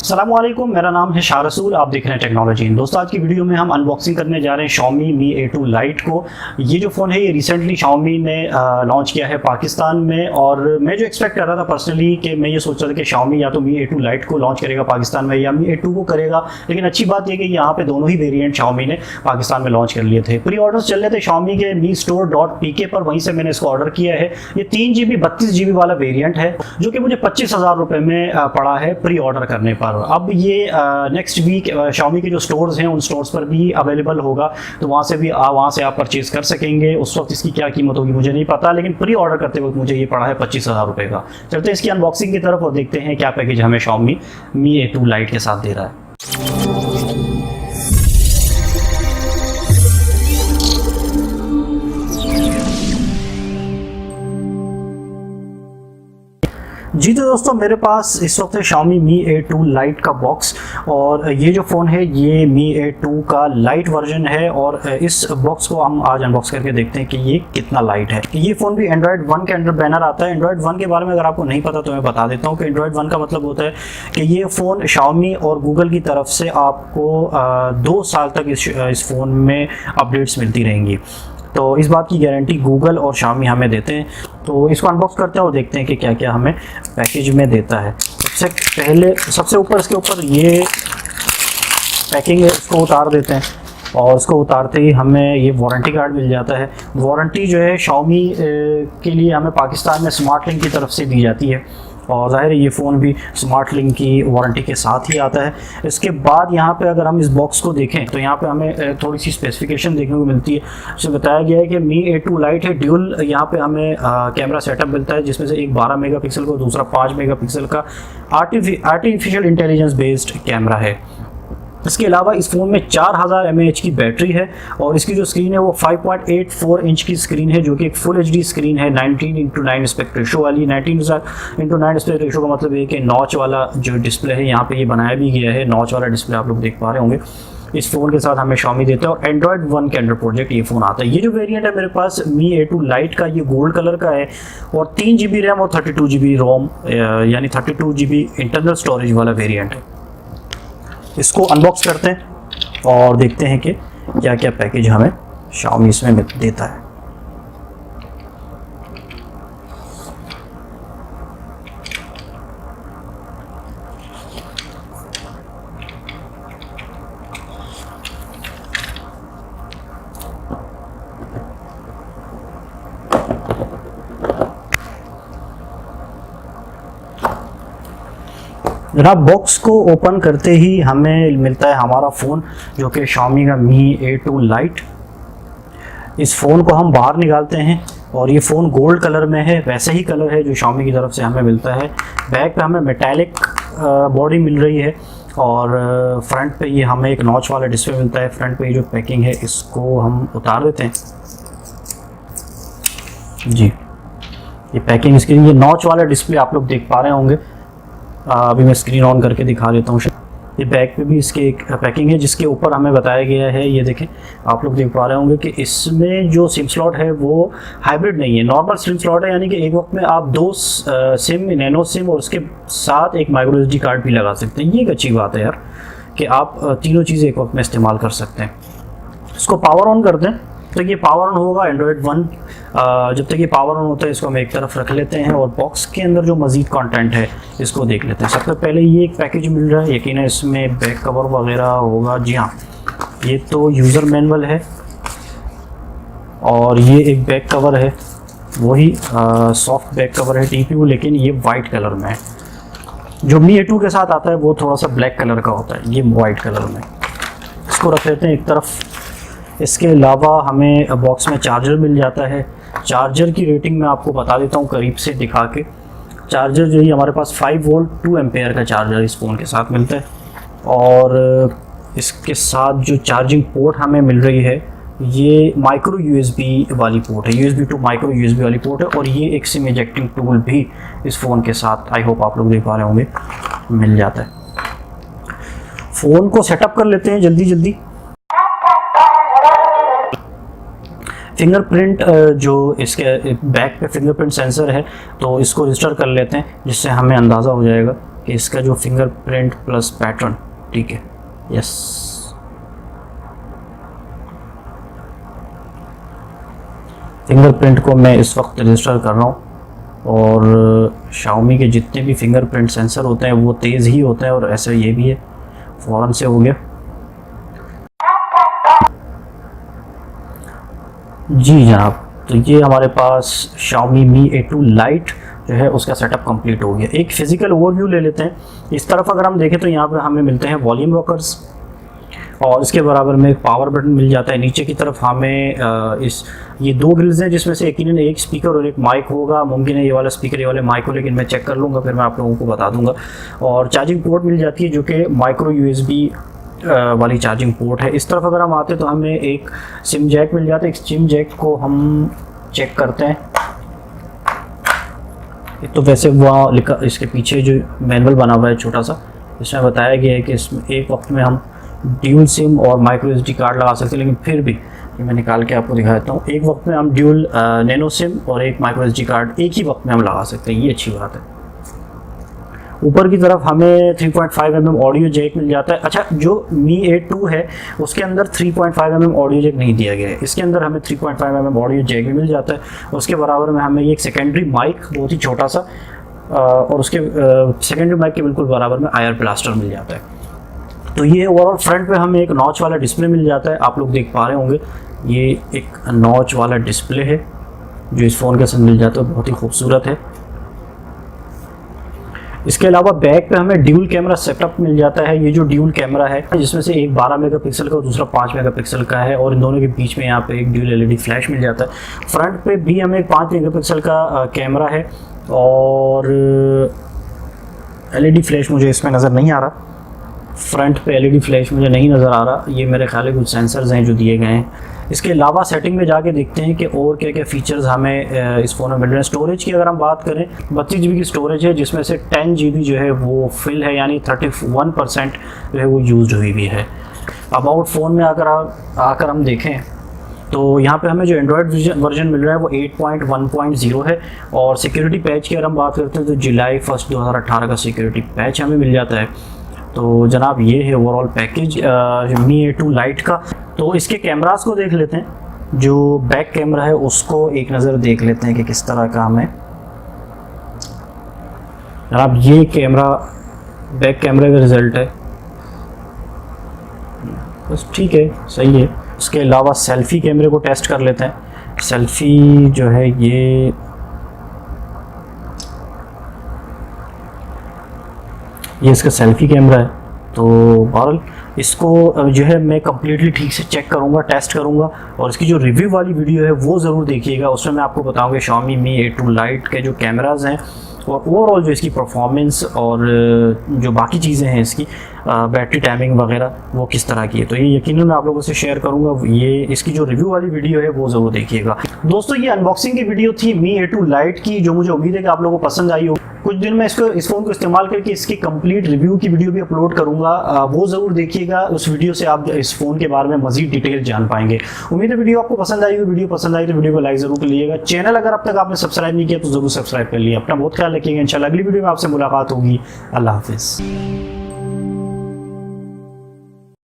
अस्सलामुअलैकुम, मेरा नाम है शाह रसूल। आप देख रहे हैं टेक्नोलॉजी। दोस्तों, आज की वीडियो में हम अनबॉक्सिंग करने जा रहे हैं Xiaomi Mi A2 Lite को। ये जो फ़ोन है ये रिसेंटली Xiaomi ने लॉन्च किया है पाकिस्तान में, और मैं जो एक्सपेक्ट कर रहा था पर्सनली कि मैं ये सोच रहा था कि Xiaomi या तो Mi A2 Lite को लॉन्च करेगा पाकिस्तान में या Mi A2 को करेगा, लेकिन अच्छी बात यह कि यहाँ पे दोनों ही वेरियंट Xiaomi ने पाकिस्तान में लॉन्च कर लिए थे। प्री ऑर्डर्स चल रहे थे Xiaomi के MiStore.pk पर, वहीं से मैंने इसको ऑर्डर किया है। ये 3GB 32GB वाला वेरियंट है जो कि मुझे 25,000 रुपये में पड़ा है प्री ऑर्डर करने पर। अब ये नेक्स्ट वीक Xiaomi के जो स्टोर्स हैं उन स्टोर्स पर भी अवेलेबल होगा, तो वहाँ से आप परचेज़ कर सकेंगे। उस वक्त इसकी क्या कीमत होगी मुझे नहीं पता, लेकिन प्री ऑर्डर करते वक्त मुझे ये पड़ा है 25,000 रुपये का। चलते हैं इसकी अनबॉक्सिंग की तरफ और देखते हैं क्या पैकेज हमें Xiaomi Mi A2 Lite के साथ दे रहा है। जी तो दोस्तों, मेरे पास इस वक्त है Xiaomi Mi A2 Lite का बॉक्स, और ये जो फ़ोन है ये Mi A2 का लाइट वर्जन है। और इस बॉक्स को हम आज अनबॉक्स करके देखते हैं कि ये कितना लाइट है। ये फ़ोन भी Android 1 के अंडर बैनर आता है। Android 1 के बारे में अगर आपको नहीं पता तो मैं बता देता हूँ कि Android 1 का मतलब होता है कि ये फ़ोन Xiaomi और गूगल की तरफ से आपको 2 साल तक इस फ़ोन में अपडेट्स मिलती रहेंगी। तो इस बात की गारंटी गूगल और Xiaomi हमें देते हैं। तो इसको अनबॉक्स करते हैं और देखते हैं कि क्या क्या हमें पैकेज में देता है। सबसे ऊपर इसके ऊपर ये पैकिंग है, इसको उतार देते हैं, और इसको उतारते ही हमें ये वारंटी कार्ड मिल जाता है। वारंटी जो है Xiaomi के लिए हमें पाकिस्तान में स्मार्ट लिंक की तरफ से दी जाती है, और ज़ाहिर है ये फ़ोन भी स्मार्ट लिंक की वारंटी के साथ ही आता है। इसके बाद यहाँ पे अगर हम इस बॉक्स को देखें तो यहाँ पे हमें थोड़ी सी स्पेसिफिकेशन देखने को मिलती है। इसमें बताया गया है कि Mi A2 Lite है ड्यूल, यहाँ पे हमें कैमरा सेटअप मिलता है, जिसमें से एक 12 मेगापिक्सल का, दूसरा 5 मेगापिक्सल का आर्टिफिशियल इंटेलिजेंस बेस्ड कैमरा है। इसके अलावा इस फ़ोन में 4000 mAh की बैटरी है, और इसकी जो स्क्रीन है वो 5.84 इंच की स्क्रीन है, जो कि एक फुल HD स्क्रीन है 19:9 एस्पेक्ट रेशो वाली। 19:9 एस्पेक्ट रेशो का मतलब है कि नॉच वाला जो डिस्प्ले है यहाँ पे ये बनाया भी गया है। नॉच वाला डिस्प्ले आप लोग देख पा रहे होंगे। इस फ़ोन के साथ हमें Xiaomi देता है, और Android 1 के अंडर प्रोजेक्ट ये फ़ोन आता है। ये जो वेरिएंट है मेरे पास Mi A2 Lite का, ये गोल्ड कलर का है, और 3GB रैम और 32GB रोम यानी 32GB इंटरनल स्टोरेज वाला वेरिएंट है। इसको अनबॉक्स करते हैं और देखते हैं कि क्या क्या पैकेज हमें Xiaomi इसमें देता है। जनाब, बॉक्स को ओपन करते ही हमें मिलता है हमारा फ़ोन, जो कि Xiaomi का Mi A2 Lite। इस फ़ोन को हम बाहर निकालते हैं, और ये फ़ोन गोल्ड कलर में है, वैसे ही कलर है जो Xiaomi की तरफ से हमें मिलता है। बैक पे हमें मेटालिक बॉडी मिल रही है, और फ्रंट पे ये हमें एक नॉच वाला डिस्प्ले मिलता है। फ्रंट पे ये जो पैकिंग है इसको हम उतार देते हैं। जी, ये पैकिंग इसकी, ये नॉच वाला डिस्प्ले आप लोग देख पा रहे होंगे। अभी मैं स्क्रीन ऑन करके दिखा देता हूँ। ये बैक पे भी इसके एक पैकिंग है, जिसके ऊपर हमें बताया गया है, ये देखें आप लोग देख पा रहे होंगे कि इसमें जो सिम स्लॉट है वो हाइब्रिड नहीं है, नॉर्मल सिम स्लॉट है। यानी कि एक वक्त में आप 2 सिम, नैनो सिम और उसके साथ एक माइक्रो SD कार्ड भी लगा सकते हैं। ये एक अच्छी बात है यार, कि आप तीनों चीज़ें एक वक्त में इस्तेमाल कर सकते हैं। इसको पावर ऑन करते हैं तो ये पावर ऑन होगा Android 1। जब तक ये पावर ऑन होता है इसको हम एक तरफ रख लेते हैं, और बॉक्स के अंदर जो मज़ीद कंटेंट है इसको देख लेते हैं। सबसे पहले ये एक पैकेज मिल रहा है, यकीन है इसमें बैक कवर वगैरह होगा। जी हाँ, ये तो यूज़र मैनुअल है, और ये एक बैक कवर है, वही सॉफ्ट बैक कवर है TPU, लेकिन ये वाइट कलर में है। जो Mi A2 के साथ आता है वो थोड़ा सा ब्लैक कलर का होता है, ये वाइट कलर में। इसको रख लेते हैं एक तरफ। इसके अलावा हमें बॉक्स में चार्जर मिल जाता है। चार्जर की रेटिंग मैं आपको बता देता हूँ करीब से दिखा के। चार्जर जो है हमारे पास 5 वोल्ट 2 एम्पेयर का चार्जर इस फ़ोन के साथ मिलता है, और इसके साथ जो चार्जिंग पोर्ट हमें मिल रही है ये माइक्रो USB वाली पोर्ट है, USB टू माइक्रो USB वाली पोर्ट है, और ये एक सिम इजेक्टिंग टूल भी इस फ़ोन के साथ, आई होप आप लोग देख पा रहे होंगे, मिल जाता है। फ़ोन को सेटअप कर लेते हैं जल्दी जल्दी। फिंगरप्रिंट जो इसके बैक पे फिंगरप्रिंट सेंसर है, तो इसको रजिस्टर कर लेते हैं जिससे हमें अंदाज़ा हो जाएगा कि इसका जो फिंगरप्रिंट प्लस पैटर्न, ठीक है, यस, फिंगरप्रिंट को मैं इस वक्त रजिस्टर कर रहा हूँ। और Xiaomi के जितने भी फिंगरप्रिंट सेंसर होते हैं वो तेज़ ही होते हैं, और ऐसा ये भी है, फ़ौरन से हो गया। जी जनाब, तो ये हमारे पास Xiaomi Mi A2 Lite जो है उसका सेटअप कंप्लीट हो गया। एक फिज़िकल ओवरव्यू ले लेते हैं। इस तरफ अगर हम देखें तो यहाँ पे हमें मिलते हैं वॉल्यूम रॉकर्स, और इसके बराबर में एक पावर बटन मिल जाता है। नीचे की तरफ हमें ये दो ग्रिल्स हैं जिसमें से यकीनन एक स्पीकर और एक माइक होगा। मुमकिन है ये वाला स्पीकर ये वाले माइक हो, लेकिन मैं चेक कर लूँगा, फिर मैं आप लोगों को बता दूँगा। और चार्जिंग पोर्ट मिल जाती है जो कि माइक्रो USB वाली चार्जिंग पोर्ट है। इस तरफ अगर हम आते तो हमें एक सिम जैक मिल जाता है। एक सिम जैक को हम चेक करते हैं। तो वैसे वहाँ लिखा, इसके पीछे जो मैनुअल बना हुआ है छोटा सा, इसमें बताया गया है कि इसमें एक वक्त में हम ड्यूल सिम और माइक्रो SD कार्ड लगा सकते हैं, लेकिन फिर भी ये मैं निकाल के आपको दिखा देता हूँ। एक वक्त में हम ड्यूल नैनो सिम और एक माइक्रो SD कार्ड एक ही वक्त में हम लगा सकते हैं, ये अच्छी बात है। ऊपर की तरफ हमें 3.5 mm ऑडियो जैक मिल जाता है। अच्छा, जो Mi A2 है उसके अंदर 3.5 mm ऑडियो जैक नहीं दिया गया है, इसके अंदर हमें 3.5 mm ऑडियो जैक भी मिल जाता है। उसके बराबर में हमें एक सेकेंडरी माइक बहुत ही छोटा सा, और उसके सेकेंडरी माइक के बिल्कुल बराबर में IR ब्लास्टर मिल जाता है। तो ये ओवरऑल फ्रंट पे हमें एक नॉच वाला डिस्प्ले मिल जाता है। आप लोग देख पा रहे होंगे, ये एक नॉच वाला डिस्प्ले है जो इस फ़ोन के साथ मिल जाता है, बहुत ही खूबसूरत है। इसके अलावा बैक पे हमें ड्यूल कैमरा सेटअप मिल जाता है। ये जो ड्यूल कैमरा है जिसमें से एक 12 मेगापिक्सल का और दूसरा 5 मेगापिक्सल का है, और इन दोनों के बीच में यहाँ पे एक ड्यूल LED फ्लैश मिल जाता है। फ्रंट पे भी हमें एक 5 मेगापिक्सल का कैमरा है, और LED फ्लैश मुझे इसमें नज़र नहीं आ रहा। फ्रंट पे LED फ्लैश मुझे नहीं नज़र आ रहा। ये मेरे ख्याल है कुछ सेंसर्स हैं जो दिए गए हैं। इसके अलावा सेटिंग में जाके देखते हैं कि और क्या क्या फीचर्स हमें इस फ़ोन में मिल रहे हैं। स्टोरेज की अगर हम बात करें, 32 GB की स्टोरेज है, जिसमें से 10 GB जो है वो फिल है, यानी 31% जो है वो यूज़ हुई भी है। अबाउट फ़ोन में आकर हम देखें तो यहाँ पे हमें जो एंड्रॉयड वर्जन मिल रहा है वो 8.1.0 है। और सिक्योरिटी पैच की अगर हम बात करते हैं तो जुलाई 1 2018 का सिक्योरिटी पैच हमें मिल जाता है। तो जनाब ये है overall package Mi A2 Lite का। तो इसके कैमरास को देख लेते हैं। जो बैक कैमरा है उसको एक नज़र देख लेते हैं कि किस तरह का हमें। जनाब ये कैमरा बैक कैमरे का रिज़ल्ट है, बस ठीक है, सही है। उसके अलावा सेल्फ़ी कैमरे को टेस्ट कर लेते हैं। सेल्फ़ी जो है ये इसका सेल्फ़ी कैमरा है। तो बहरहाल इसको जो है मैं कम्प्लीटली ठीक से चेक करूँगा, टेस्ट करूँगा, और इसकी जो रिव्यू वाली वीडियो है वो ज़रूर देखिएगा। उसमें मैं आपको बताऊँगा Xiaomi Mi A2 Lite के जो कैमराज़ हैं और ओवरऑल जो इसकी परफॉर्मेंस और जो बाकी चीज़ें हैं इसकी बैटरी टाइमिंग वगैरह वो किस तरह की है। तो ये यकीनन मैं आप लोगों से शेयर करूँगा। ये इसकी जो रिव्यू वाली वीडियो है वो ज़रूर देखिएगा। दोस्तों ये अनबॉक्सिंग की वीडियो थी Mi A2 Lite की, जो मुझे उम्मीद है कि आप लोगों को पसंद आई हो। कुछ दिन में इस फ़ोन को इस्तेमाल करके इसकी कंप्लीट रिव्यू की वीडियो भी अपलोड करूँगा, वो ज़रूर देखिएगा। उस वीडियो से आप इस फ़ोन के बारे में मज़ीद डिटेल जान पाएंगे। उम्मीद है वीडियो आपको पसंद आई हो। वीडियो पसंद आई तो वीडियो को लाइक ज़रूर कर लीजिएगा। चैनल अगर अब तक आपने सब्सक्राइब नहीं किया तो ज़रूर सब्सक्राइब कर लिया। अपना बहुत ख्याल रखिएगा। इंशाल्लाह अगली वीडियो में आपसे मुलाकात होगी। अल्लाह हाफिज़।